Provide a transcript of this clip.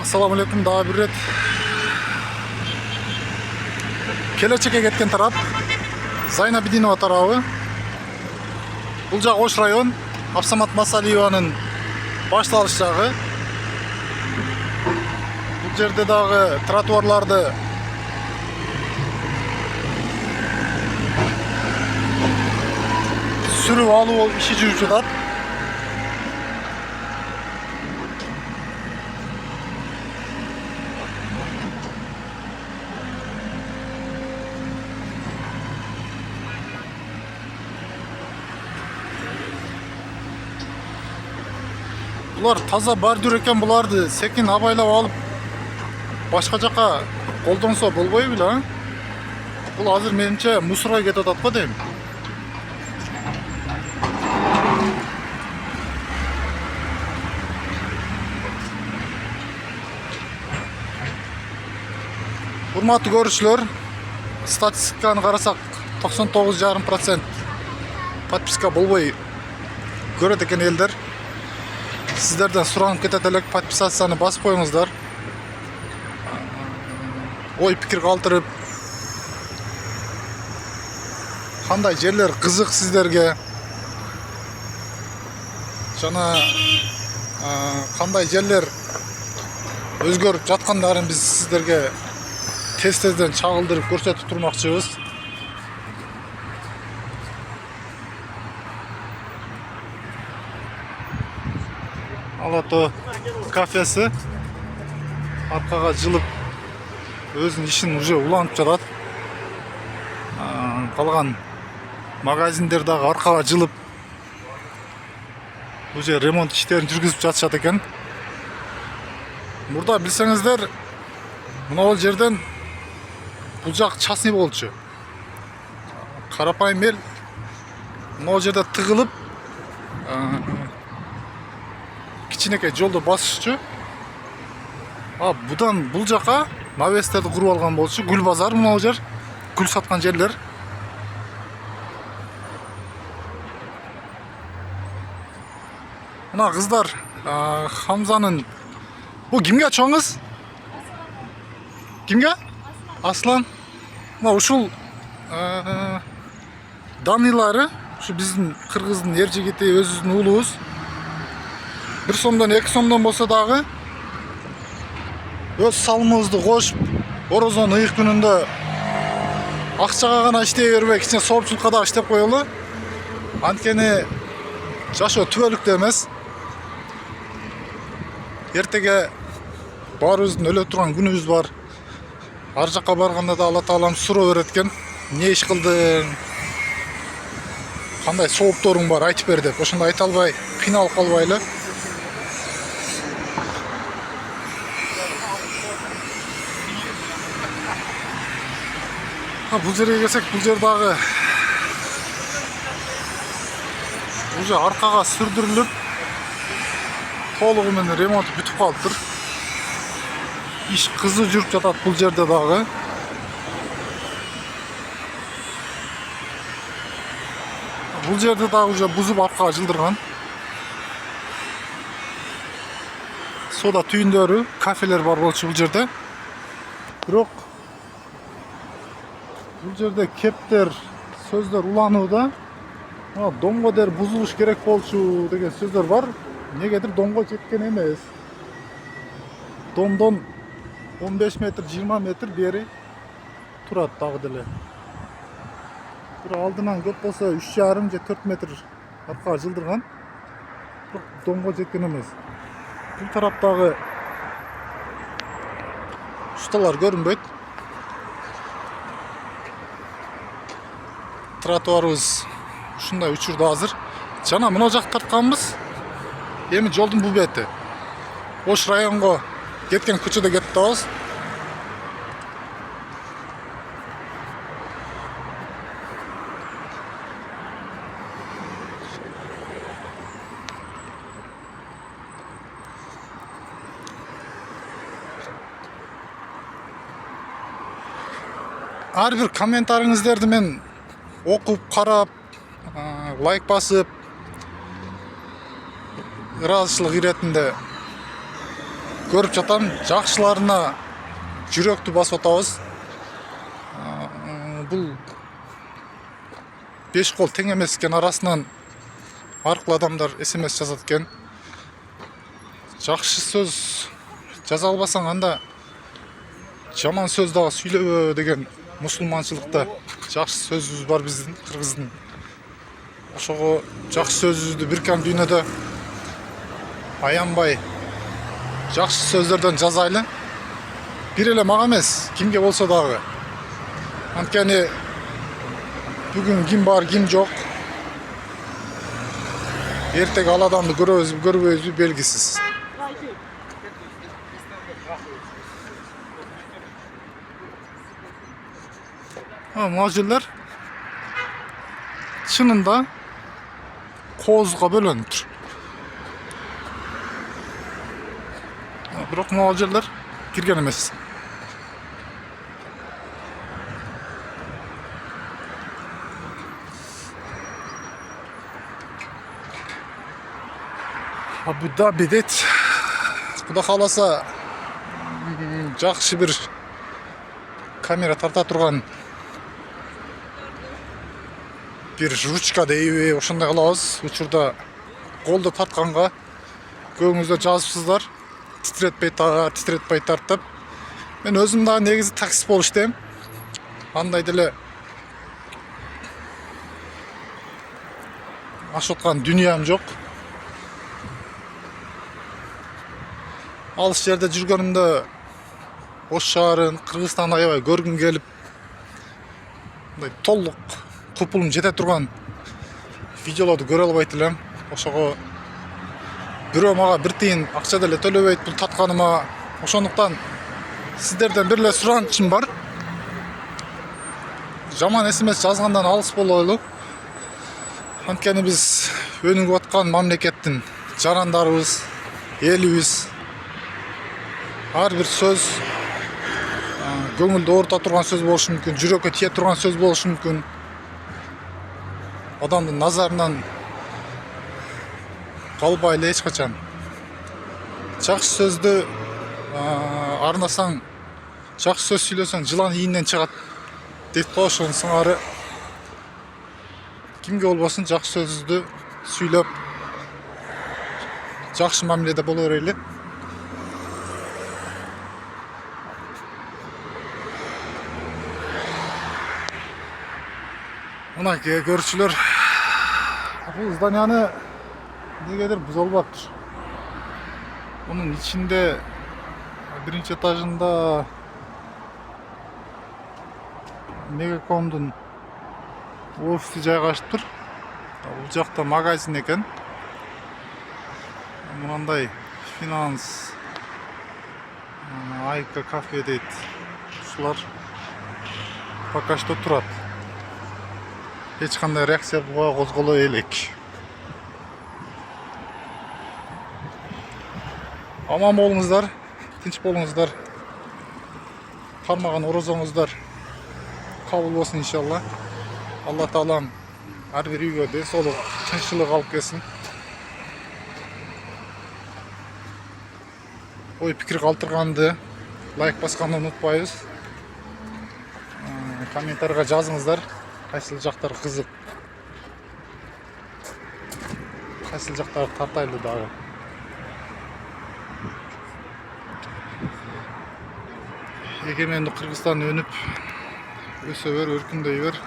Assalamu alaikum, daha bir ret Keleçek'e ketken taraf Zaynabidinova tarafı. Bulcak Oş rayon Absamat Masaliyeva'nın başlanış jağı. Bu jerde dagı trotuarlarda sürüp alуу işi жүрүп жатат. Bular таза бордюр экен, буларды секин абайлап алып башка жака колдонсо болбой беле? Бул азыр менимче мусорго кетип атат го дейм. Урматтуу көрүүчүлөр, статистиканы карасак 99,5% подписка болбой көрөт экен элдер. Sizlerden суранып кетет элек, подписацияны басып коюңуздар. Ой пикир калтырып, кандай жерлер кызык сиздерге, жана кандай жерлер өзгөрүп жаткандарын биз сиздерге тез-тезден чагылдырып көрсөтүп турмакчыбыз. Алато кафесі аркага жылып өзүнүн ишин уже уланып жатат. Калган магазиндер дагы аркага жылып уже ремонт иштерин жүргүзүп жатышат экен. Мурда билсеңиздер, мына жерден бул жак частный болчу. Карапайым эл мына жерде тыгылып кичинекей жолду басышчу. Будан бул жака навестерди куруп алган болчу. Гүл базар, мына жер гүл саткан жерлер. Мына кыздар Хамзанын, бул кимге чоңуз? Кимге? Аслан. Мына ушул даныйлары, ушу биздин кыргыздын эр жигити, өзүбүздүн уулубуз. 1 сомдон 2 сомдон болсо дагы өз салымыбызды кошуп, орозонун ыйык күнүндө акчага гана иштей бербей, кичине соопчулукка да иштеп коелу. Анткени жашоо түбөлүктүү эмес. Эртеге баарыбыздын өлө турган күнүбүз бар. Ар жакка барганда да Алла Таалам суроо берет экен. Эмне иш кылдың? Кандай соопторуң бар, айтып бер деп. Ошондо айта албай, кыйналып калбайлы. Бул жерге келсек, бул жер дагы уже аркага сүрдүрүлүп, толугу менен ремонт бүтүп калыптыр. Иш кызуу жүрүп жатат бул жерде дагы. Бул жерде дагы уже бузуп аркага жылдырган. Сода түйүндөрү, кафелер бар болчу бул жерде. Бирок бул жерде кептер, сөздөр уланууда. Домго дер бузулуш керек болчу деген сөздөр бар. Негедир домго жеткен эмес. Домдон 15 метр, 20 метр бери турат дагы деле. Бир алдынан көп болсо 3,5 же 4 метр аркага жылдырган. Бирок домго жеткен эмес. Бул тараптагы усталар көрүнбөйт. Тротуарыбыз ушундай учурда азыр. Жана мына жак тартканбыз. Эми жолдун бул бети. Ош районго кеткен көчөдө кетип атабыз. Ар бир комментарыңыздарды мен окуп, карап, лайк басып, ыраазычылык иретинде көрүп жатам. Жакшыларына жүрөктү басып атабыз. Бул 5 кол тең эмес экен, арасынан аркылуу адамдар SMS жазат экен. Жакшы сөз жаза албасаң анда жаман сөз дагы сүйлөбө деген мусулманчылыкта жакшы сөзүбүз бар биздин, кыргыздын. Ошого жакшы сөзүбүздү биркем дүйнөдө аянбай жакшы сөздөрдөн жазайлы. Бир эле мага эмес, кимге болсо дагы. Анткени бүгүн ким бар, ким жок. Эртеги ал адамды көрөбүзбү, көрбөйбүзбү белгисиз. Мына жерлер чынында коозго бөлөнүп тур. Бирок мына жерлер кирген эмес. Абу-Даби дейт. Кудай кааласа жакшы бир камера тарта турган бир ручка дейби, ошондой кылабыз. Учурда колду тартканга көбүңүздөр жазыпсыздар. Титретпей тарттып. Мен өзүм дагы негизи таксист болуп иштейм. Андай деле ашып аткан дүйнөм жок. Алыс жерде жүргөнүмдө Ош шаарын, Кыргызстанды аябай көргүм келип, мындай толук купулум жете турган видеолорду көрө албайт элем. Ошого бирөө мага бир тыйын акча деле төлөбөйт бул татканыма. Ошондуктан сиздерден бир эле суранычым бар. Жаман SMS жазгандан алыс болойлу. Анткени биз өнүгүп аткан мамлекеттин жарандарыбыз, элибиз. Ар бир сөз көңүлдү оорута турган сөз болушу мүмкүн, жүрөккө тие турган сөз болушу мүмкүн. Адамдын назарынан калбайлы эч качан. Жакшы сөздү арнасаң, жакшы сөз сүйлөсөң жылан ийинен чыгат дейт го. Ошонун сыңары кимге болбосун жакшы сөздү сүйлөп жакшы мамиледе боло берели. Мынакей көрүүчүлөр, бул зданияны негедир буза албаптыр. Onun içinde birinci etajında Megacom'dun ofisi жайгашып тур. Бул жакта магазин экен. Мындай финанс, Айка кафе дейт. Ушулар пока что турат. Эч кандай реакция буга козголо элек. Аман болуңуздар, тынч болуңуздар. Кармаган орозоңуздар кабыл болсун иншалла. Алла таалам ар бир үйгө ден соолук, тынччылык алып келсин. Ой пикир калтырганды лайк басканды унутпайбыз. Комментарийга жазыңыздар. Кайсыл жактар кызык, кайсыл жактар тартайлы дагы. Эгемендүү Кыргызстан өнүп, өсө бер, өркүндөй бер.